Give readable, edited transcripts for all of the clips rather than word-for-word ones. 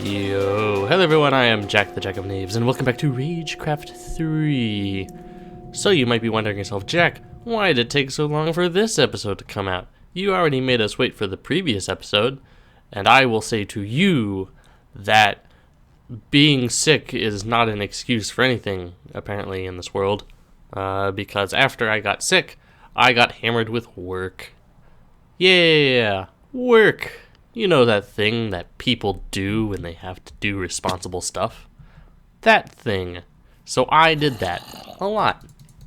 Yo, hello everyone, I am Jack the Jack of Knaves, and welcome back to Ragecraft 3. So you might be wondering yourself, Jack, why did it take so long for this episode to come out? You already made us wait for the previous episode, and I will say to you that being sick is not an excuse for anything, apparently, in this world. Because after I got sick, I got hammered with work. Yeah, work. You know that thing that people do when they have to do responsible stuff? That thing. So I did that a lot,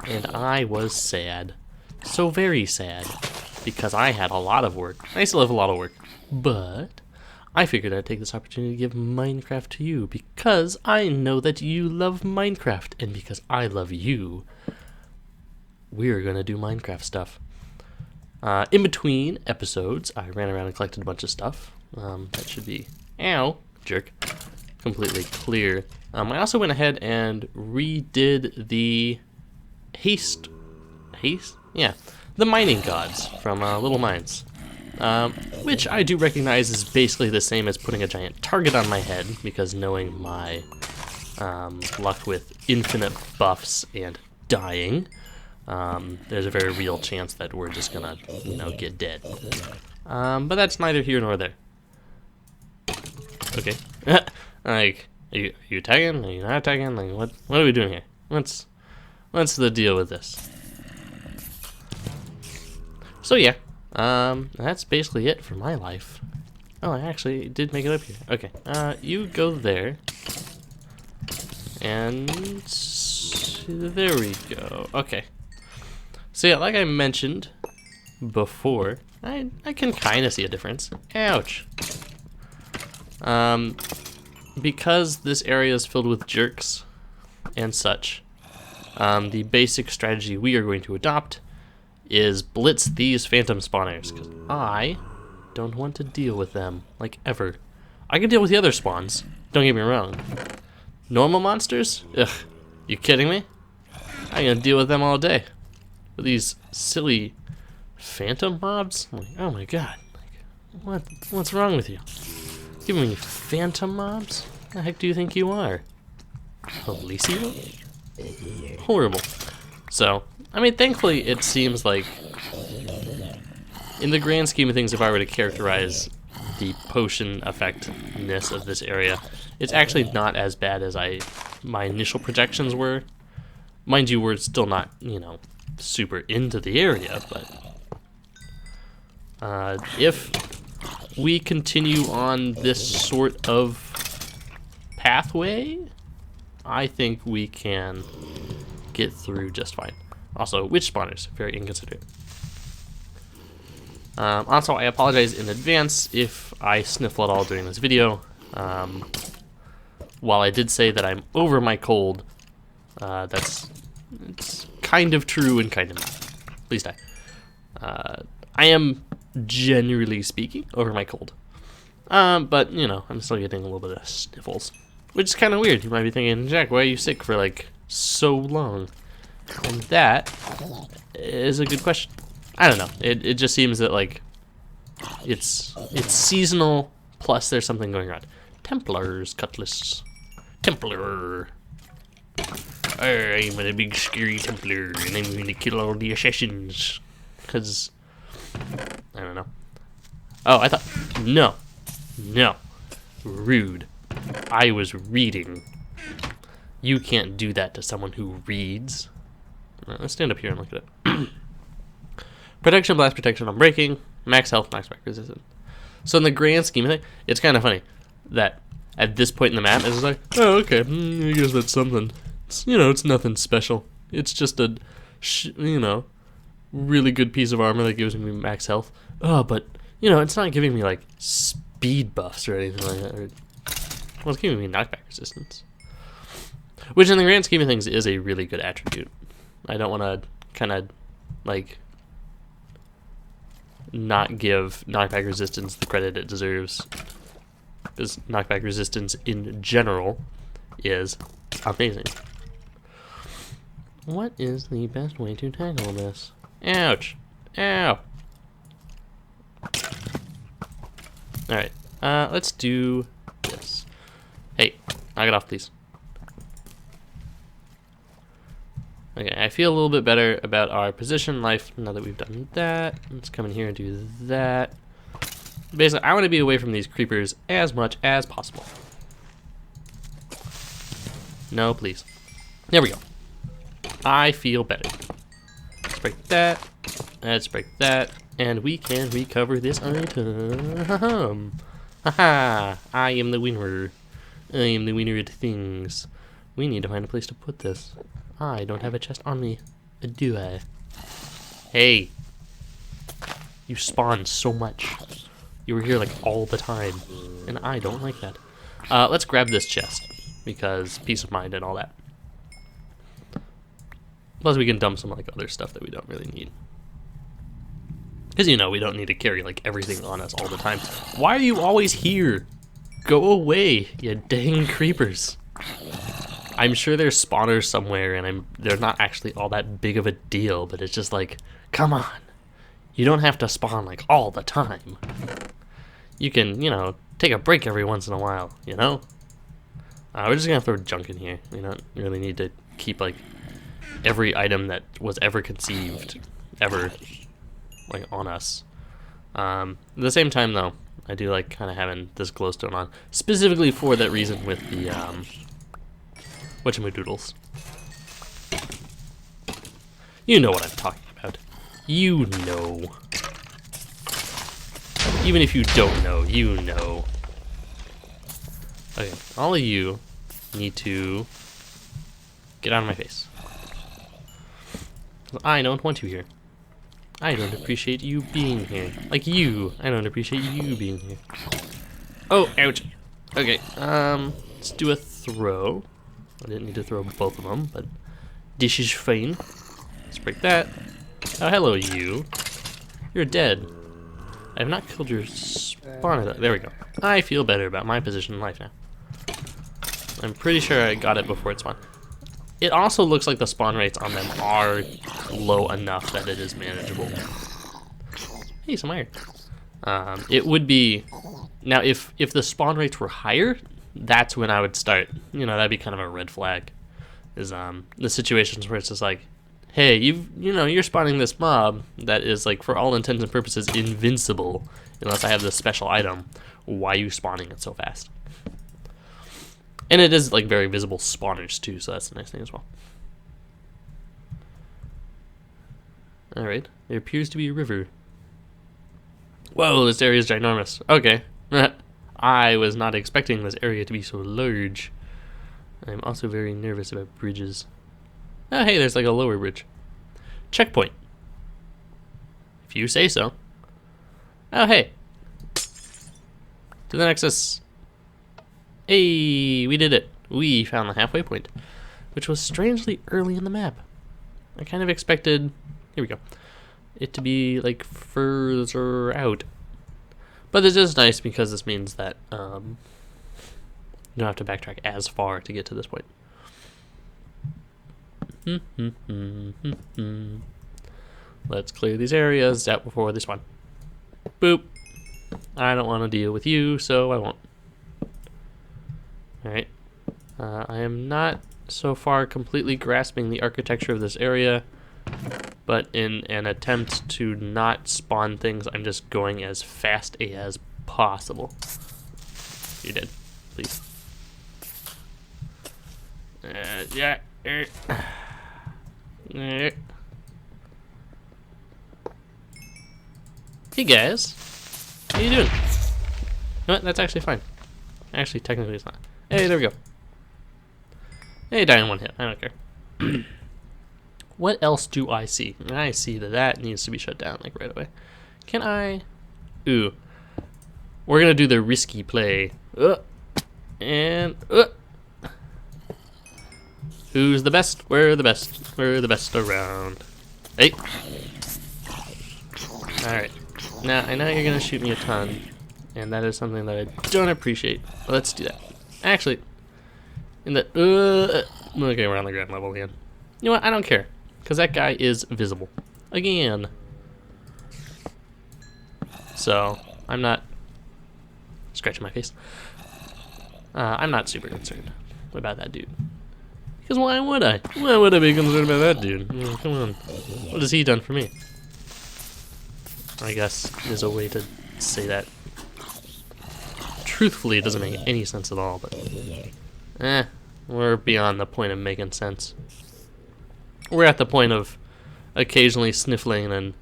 and I was sad. So very sad, because I had a lot of work. I still have a lot of work, but I figured I'd take this opportunity to give Minecraft to you, because I know that you love Minecraft, and because I love you, we're gonna do Minecraft stuff. In between episodes, I ran around and collected a bunch of stuff. That should be, ow, jerk, completely clear. I also went ahead and redid the the mining gods from Little Mines, which I do recognize is basically the same as putting a giant target on my head, because knowing my luck with infinite buffs and dying, there's a very real chance that we're just gonna, get dead. But that's neither here nor there. Okay. Like, are you tagging? Are you not tagging? Like, what are we doing here? What's the deal with this? So yeah, that's basically it for my life. Oh, I actually did make it up here. Okay, you go there. And there we go. Okay. So yeah, like I mentioned before, I can kind of see a difference. Ouch. Because this area is filled with jerks and such, the basic strategy we are going to adopt is blitz these phantom spawners, because I don't want to deal with them, like, ever. I can deal with the other spawns, don't get me wrong. Normal monsters? Ugh, you kidding me? I'm gonna deal with them all day. But these silly phantom mobs? Like, oh my god, like, what's wrong with you? Giving me phantom mobs? What the heck do you think you are? Alicia? Horrible. So, I mean, thankfully it seems like, in the grand scheme of things, if I were to characterize the potion effectiveness of this area, it's actually not as bad as my initial projections were. Mind you, we're still not, super into the area, but if we continue on this sort of pathway, I think we can get through just fine. Also, witch spawners, very inconsiderate. Also, I apologize in advance if I sniffle at all during this video. While I did say that I'm over my cold, it's kind of true and kind of not. Please die. I am, generally speaking, over my cold. But, I'm still getting a little bit of sniffles, which is kind of weird. You might be thinking, Jack, why are you sick for, like, so long? And that is a good question. I don't know. It just seems that, like, it's seasonal, plus there's something going on. Templar's Cutlass. Templar. I'm a big scary Templar, and I'm going to kill all the assassins. Because, I don't know. Oh, I thought, no. Rude. I was reading. You can't do that to someone who reads. Let's stand up here and look at it. Protection, blast protection, unbreaking, max health, max back resistance. So in the grand scheme of things, it's kind of funny that at this point in the map, it's like, oh, okay, I guess that's something. It's, it's nothing special. It's just a, really good piece of armor that gives me max health. Oh, but, it's not giving me, like, speed buffs or anything like that. Well, it's giving me knockback resistance. Which in the grand scheme of things is a really good attribute. I don't want to kind of, like, not give knockback resistance the credit it deserves, because knockback resistance in general is amazing. What is the best way to tackle this? Ouch. Ow. Alright, let's do this. Hey, knock it off, please. Okay, I feel a little bit better about our position life now that we've done that. Let's come in here and do that. Basically, I want to be away from these creepers as much as possible. No, please. There we go. I feel better. Let's break that. Let's break that. And we can recover this item. Haha! I am the winner. I am the winner at things. We need to find a place to put this. I don't have a chest on me. Do I? Hey! You spawn so much. You were here like all the time. And I don't like that. Let's grab this chest. Because peace of mind and all that. Plus we can dump some like other stuff that we don't really need. Because you know, we don't need to carry like everything on us all the time. Why are you always here? Go away, you dang creepers. I'm sure there's spawners somewhere and they're not actually all that big of a deal, but it's just like, come on. You don't have to spawn like all the time. You can, you know, take a break every once in a while, you know? We're just gonna throw junk in here. We don't really need to keep like every item that was ever conceived, ever, like on us. At the same time though, I do like kind of having this glowstone on, specifically for that reason with the, whatchamadoodles. You know what I'm talking about. You know. Even if you don't know, you know. Okay, all of you need to get out of my face. I don't want you here. I don't appreciate you being here. Like you, I don't appreciate you being here. Oh, ouch. Okay, let's do a throw. I didn't need to throw both of them, but this is fine. Let's break that. Oh, hello, you. You're dead. I have not killed your spawner. There we go. I feel better about my position in life now. I'm pretty sure I got it before it spawned. It also looks like the spawn rates on them are low enough that it is manageable. Hey, some iron. It would be... Now, if the spawn rates were higher, that's when I would start. You know, that'd be kind of a red flag. Is the situations where it's just like, hey, you're spawning this mob that is like, for all intents and purposes, invincible unless I have this special item. Why are you spawning it so fast? And it is like very visible spawners too, so that's a nice thing as well. Alright, there appears to be a river. Whoa, this area is ginormous. Okay. I was not expecting this area to be so large. I'm also very nervous about bridges. Oh, hey, there's like a lower bridge. Checkpoint. If you say so. Oh, hey. To the Nexus. Hey, we did it. We found the halfway point, which was strangely early in the map. I kind of expected, here we go, it to be like further out. But it is nice because this means that you don't have to backtrack as far to get to this point. Let's clear these areas out before they spawn. Boop. I don't want to deal with you, so I won't. Alright. I am not so far completely grasping the architecture of this area, but in an attempt to not spawn things, I'm just going as fast as possible. You're dead. Please. Yeah. Hey guys. How you doing? You know what? That's actually fine. Actually, technically it's not. Hey, there we go. Hey, die in one hit. I don't care. What else do I see? I see that that needs to be shut down, like, right away. Can I... Ooh. We're gonna do the risky play. And... Who's the best? We're the best. We're the best around. Hey. Alright. Now, I know you're gonna shoot me a ton. And that is something that I don't appreciate. But let's do that. Actually, in the okay, we're on the ground level again. You know what? I don't care, because that guy is visible again. So I'm not scratching my face. I'm not super concerned about that dude. Because why would I? Why would I be concerned about that dude? Come on. What has he done for me? I guess there's a way to say that. Truthfully, it doesn't make any sense at all, but... we're beyond the point of making sense. We're at the point of occasionally sniffling and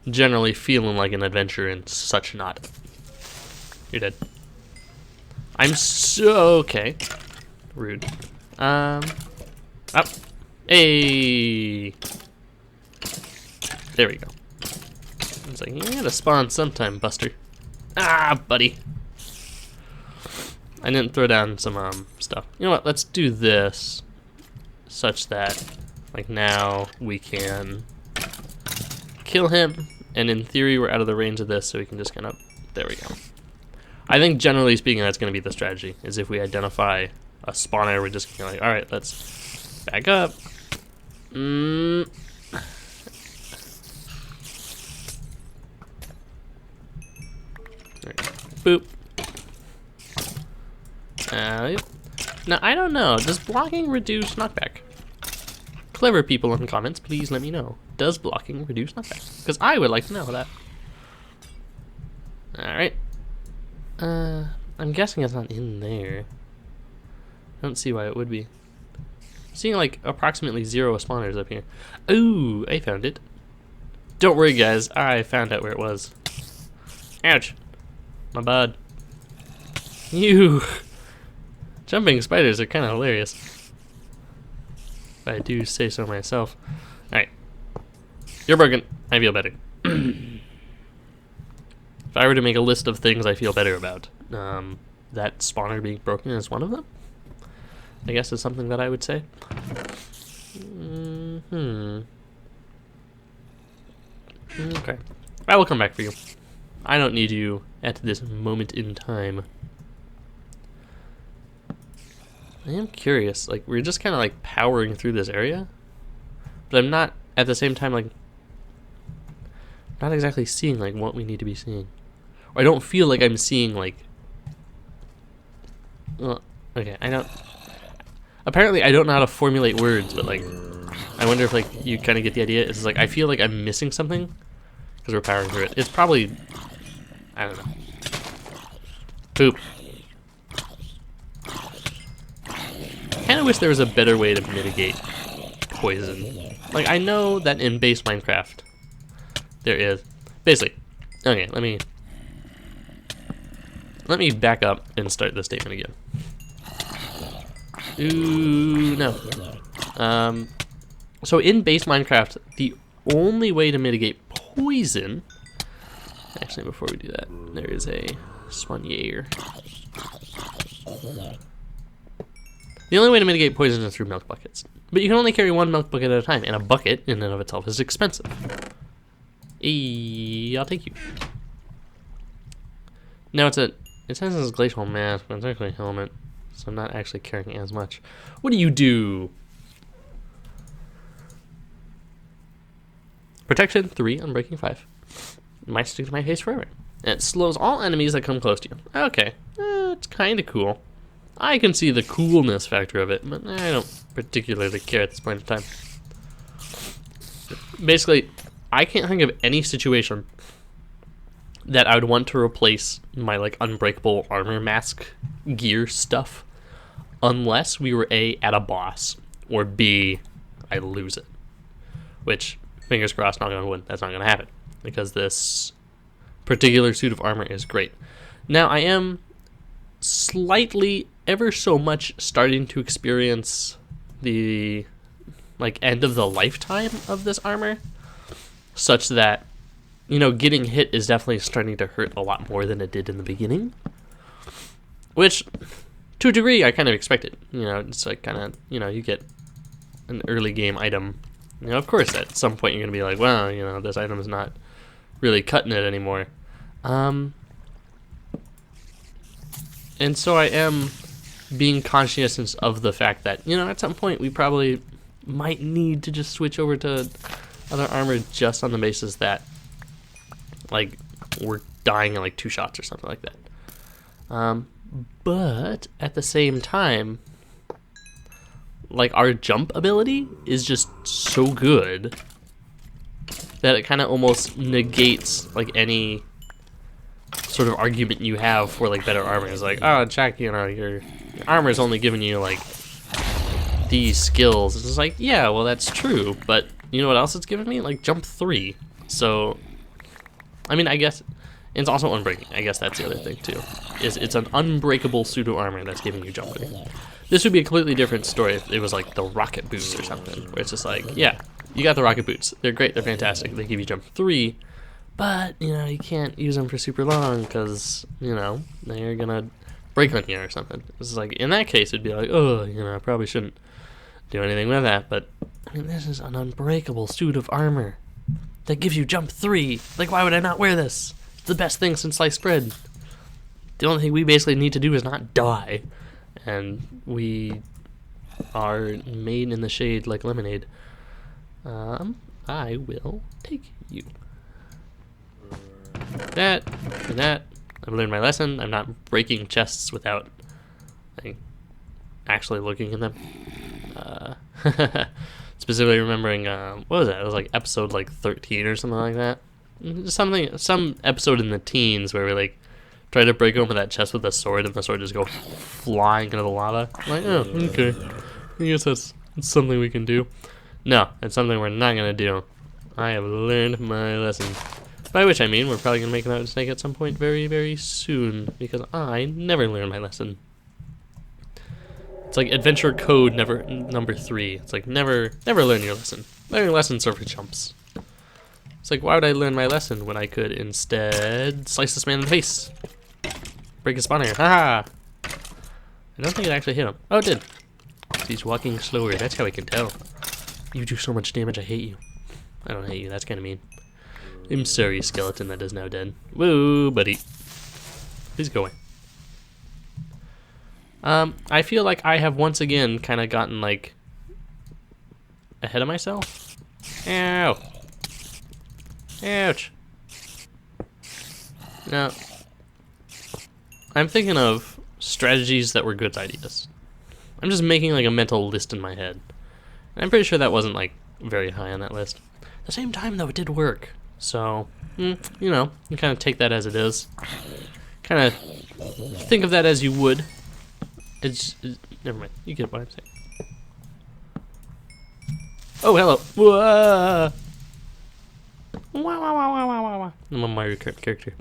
generally feeling like an adventure and such not. You're dead. I'm so... okay. Rude. Up. Hey! There we go. It's like, you gotta spawn sometime, Buster. Ah, buddy. I didn't throw down some stuff. You know what? Let's do this such that, like, now we can kill him, and in theory we're out of the range of this, so we can just kind of... there we go. I think generally speaking that's going to be the strategy, is if we identify a spawner, we're just going to be like, alright, let's back up. Right. Boop. Yep. Now, I don't know. Does blocking reduce knockback? Clever people in the comments, please let me know. Does blocking reduce knockback? Because I would like to know that. Alright. I'm guessing it's not in there. I don't see why it would be. Seeing like approximately 0 spawners up here. Ooh, I found it. Don't worry, guys. I found out where it was. Ouch. My bad. You. Jumping spiders are kind of hilarious. If I do say so myself. Alright. You're broken. I feel better. If I were to make a list of things I feel better about, that spawner being broken is one of them. I guess is something that I would say. Okay. I will come back for you. I don't need you at this moment in time. I am curious, like, we're just kind of like powering through this area, but I'm not at the same time like not exactly seeing like what we need to be seeing, or I don't feel like I'm seeing like. Well, okay, I don't. Apparently, I don't know how to formulate words, but like, I wonder if like you kind of get the idea. It's like I feel like I'm missing something because we're powering through it. It's probably, I don't know. Poop. I kind of wish there was a better way to mitigate poison. Like, I know that in base Minecraft there is. Basically, okay, let me back up and start the statement again. Ooh, no. So in base Minecraft, the only way to mitigate poison... Actually, before we do that, there is a soigneur. The only way to mitigate poison is through milk buckets. But you can only carry 1 milk bucket at a time, and a bucket in and of itself is expensive. I'll take you. Now it says it's glacial mask, but it's actually a helmet, so I'm not actually carrying as much. What do you do? Protection 3, Unbreaking 5. It might stick to my face forever. And it slows all enemies that come close to you. Okay, it's kind of cool. I can see the coolness factor of it, but I don't particularly care at this point in time. Basically, I can't think of any situation that I would want to replace my like unbreakable armor mask gear stuff unless we were A, at a boss, or B, I lose it. Which, fingers crossed, knock on wood, that's not going to happen, because this particular suit of armor is great. Now, I am slightly, ever so much, starting to experience the like end of the lifetime of this armor, such that, you know, getting hit is definitely starting to hurt a lot more than it did in the beginning. Which, to a degree, I kind of expected. You know, it's like kind of, you know, you get an early game item. You know, of course, at some point you're going to be like, well, you know, this item is not really cutting it anymore. And so I am being conscious of the fact that, you know, at some point we probably might need to just switch over to other armor just on the basis that, like, we're dying in like 2 shots or something like that. But at the same time, like, our jump ability is just so good that it kind of almost negates like any sort of argument you have for like better armor. It's like, oh, Jack, you know, your armor's only giving you like these skills. It's just like, yeah, well, that's true, but you know what else it's giving me? Like jump 3. So, I mean, I guess it's also unbreaking. I guess that's the other thing too. Is it's an unbreakable pseudo armor that's giving you jump 3. This would be a completely different story if it was like the rocket boots or something, where it's just like, yeah, you got the rocket boots. They're great. They're fantastic. They give you jump 3, but you know you can't use them for super long because you know they're gonna break on you or something. It's like in that case it'd be like, oh, you know, I probably shouldn't do anything with that. But I mean, this is an unbreakable suit of armor that gives you jump 3. Like, why would I not wear this? It's the best thing since sliced bread. The only thing we basically need to do is not die, and we are made in the shade like lemonade. I will take you. That and that. I've learned my lesson. I'm not breaking chests without like, actually looking at them. Specifically remembering, what was that? It was like episode like 13 or something like that. Some episode in the teens where we like try to break open that chest with a sword and the sword just go flying into the lava. I'm like, oh, okay. I guess that's something we can do. No, it's something we're not gonna do. I have learned my lesson. By which I mean we're probably gonna make that mistake at some point very, very soon because I never learned my lesson. It's like adventure code number 3. It's like never learn your lesson. Learning lessons are for chumps. It's like, why would I learn my lesson when I could instead slice this man in the face? Break his spawn here. Haha! I don't think it actually hit him. Oh, it did. He's walking slower. That's how I can tell. You do so much damage, I hate you. I don't hate you, that's kind of mean. I'm sorry, skeleton that is now dead. Woo, buddy. Please go away. I feel like I have once again kind of gotten, like, ahead of myself. Ow. Ouch. Now, I'm thinking of strategies that were good ideas. I'm just making, like, a mental list in my head. And I'm pretty sure that wasn't, like, very high on that list. At the same time, though, it did work. So, you know, you kind of take that as it is. Kind of think of that as you would. Never mind. You get what I'm saying. Oh, hello. Whoa. Wow. I'm a Mario Kart character.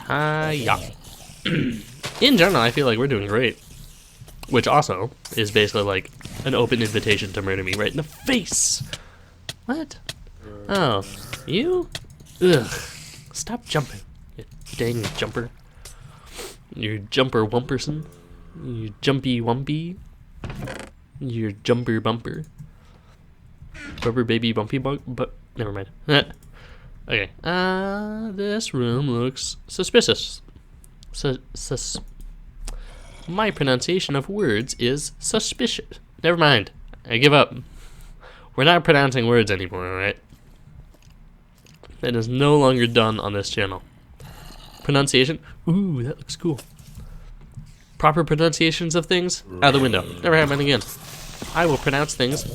Yeah. In general, I feel like we're doing great. Which also is basically like an open invitation to murder me right in the face. What? Oh, you? Ugh. Stop jumping, you dang jumper. You jumper wumperson. You jumpy wumpy. You jumper bumper. Rubber baby bumpy bug, but never mind. Okay. This room looks suspicious. My pronunciation of words is suspicious. Never mind. I give up. We're not pronouncing words anymore, alright? That is no longer done on this channel. Pronunciation? Ooh, that looks cool. Proper pronunciations of things? Out the window. Never happen again. I will pronounce things.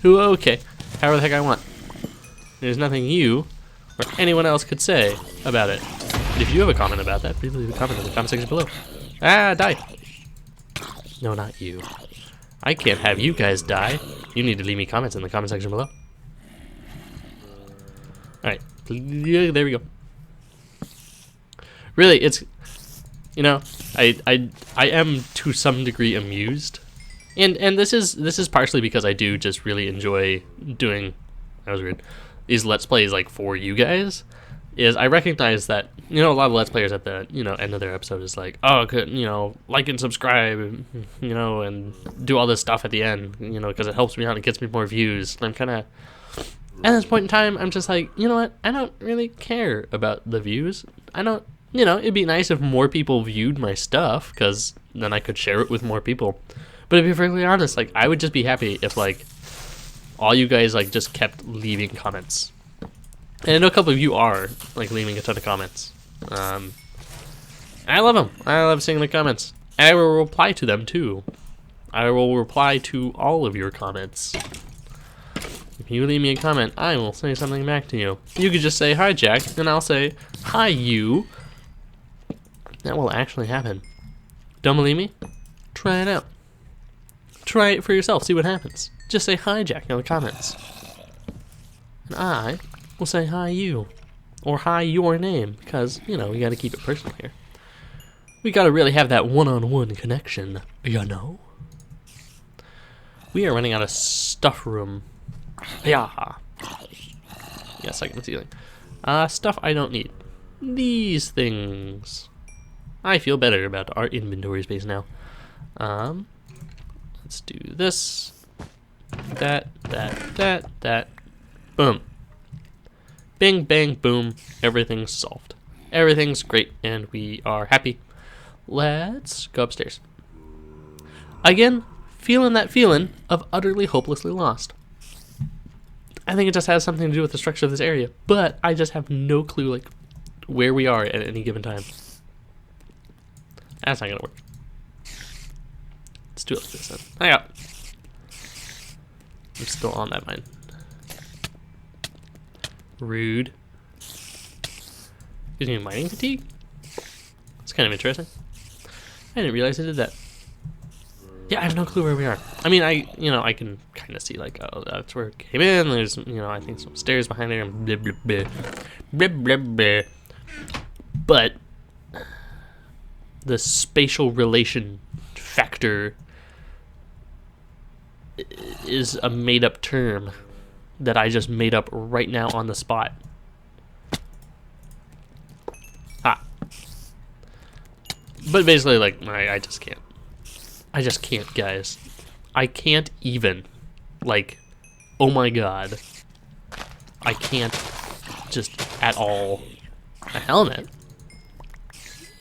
Okay. However the heck I want. There's nothing you or anyone else could say about it. But if you have a comment about that, please leave a comment in the comment section below. Ah, die. No, not you. I can't have you guys die. You need to leave me comments in the comment section below. Alright. There we go. Really, it's, you know, I am to some degree amused. And this is partially because I do just really enjoy doing, that was weird, these Let's Plays like for you guys. Is I recognize that, you know, a lot of Let's Players at the, you know, end of their episode is like, oh, good, you know, like and subscribe, you know, and do all this stuff at the end, you know, because it helps me out, it gets me more views. And I'm kind of, at this point in time, I'm just like, you know what, I don't really care about the views. I don't, you know, it'd be nice if more people viewed my stuff, because then I could share it with more people. But to be perfectly honest, like, I would just be happy if, like, all you guys, like, just kept leaving comments. And I know a couple of you are, like, leaving a ton of comments. I love them. I love seeing the comments. And I will reply to them too. I will reply to all of your comments. If you leave me a comment, I will say something back to you. You could just say, hi, Jack, and I'll say, hi, you. That will actually happen. Don't believe me? Try it out. Try it for yourself, see what happens. Just say, hi, Jack, in the comments. And I will say, hi, you. Or hi, your name, because, you know, we gotta keep it personal here. We gotta really have that one-on-one connection, you know? We are running out of stuff room. Yeah. Yes, I can see it. Stuff I don't need. These things. I feel better about our inventory space now. Let's do this. That. Boom. Bing, bang, boom. Everything's solved. Everything's great, and we are happy. Let's go upstairs. Again, feeling that feeling of utterly hopelessly lost. I think it just has something to do with the structure of this area, but I just have no clue, like, where we are at any given time. That's not gonna work. Let's do it like this then. Hang on. I'm still on that mine. Rude. Gives me mining fatigue? It's kind of interesting. I didn't realize I did that. Yeah, I have no clue where we are. I mean, I can kind of see, like, oh, that's where it came in. There's, I think some stairs behind there and blah, blah, blah. Blah, blah, blah. But the spatial relation factor is a made-up term that I just made up right now on the spot. But basically, like, I just can't. I just can't, guys. I can't even. Like, oh my god. I can't just at all. A helmet?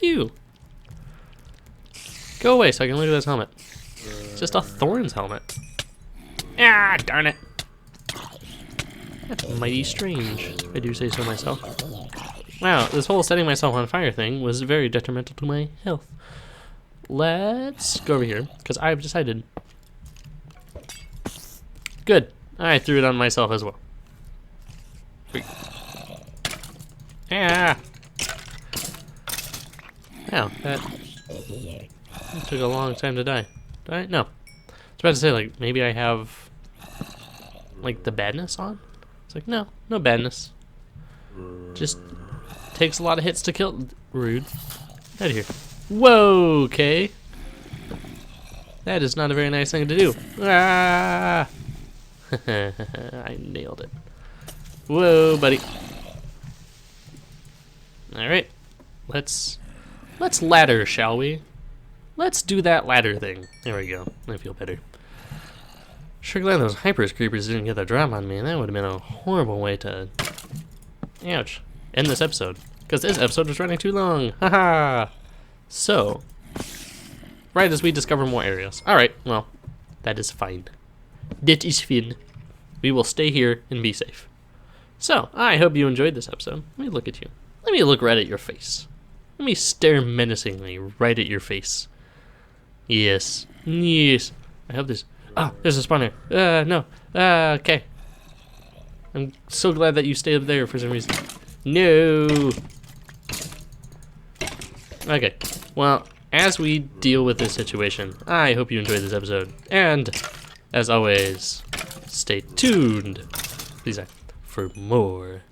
You. Go away so I can look at this helmet. It's just a Thorns helmet. Ah, darn it. That's mighty strange, if I do say so myself. Wow, this whole setting myself on fire thing was very detrimental to my health. Let's go over here, because I've decided. Good. I threw it on myself as well. Wait. Ah! Wow, that took a long time to die. Did I? No. I was about to say, like, maybe I have, like, the badness on? It's like, no, no badness. Just takes a lot of hits to kill. Rude. Out of here. Whoa, okay. That is not a very nice thing to do. Ah! I nailed it. Whoa, buddy. Alright. Let's ladder, shall we? Let's do that ladder thing. There we go. I feel better. Sure glad those Hypers creepers didn't get the drop on me. That would have been a horrible way to... Ouch. End this episode. Because this episode was running too long. Haha! So, right as we discover more areas. Alright, well, that is fine. That is fine. We will stay here and be safe. So, I hope you enjoyed this episode. Let me look at you. Let me look right at your face. Let me stare menacingly right at your face. Yes. Yes. I hope this... Ah, there's a spawner. No. Okay. I'm so glad that you stayed up there for some reason. No. Okay. Well, as we deal with this situation, I hope you enjoyed this episode. And, as always, stay tuned, please, for more.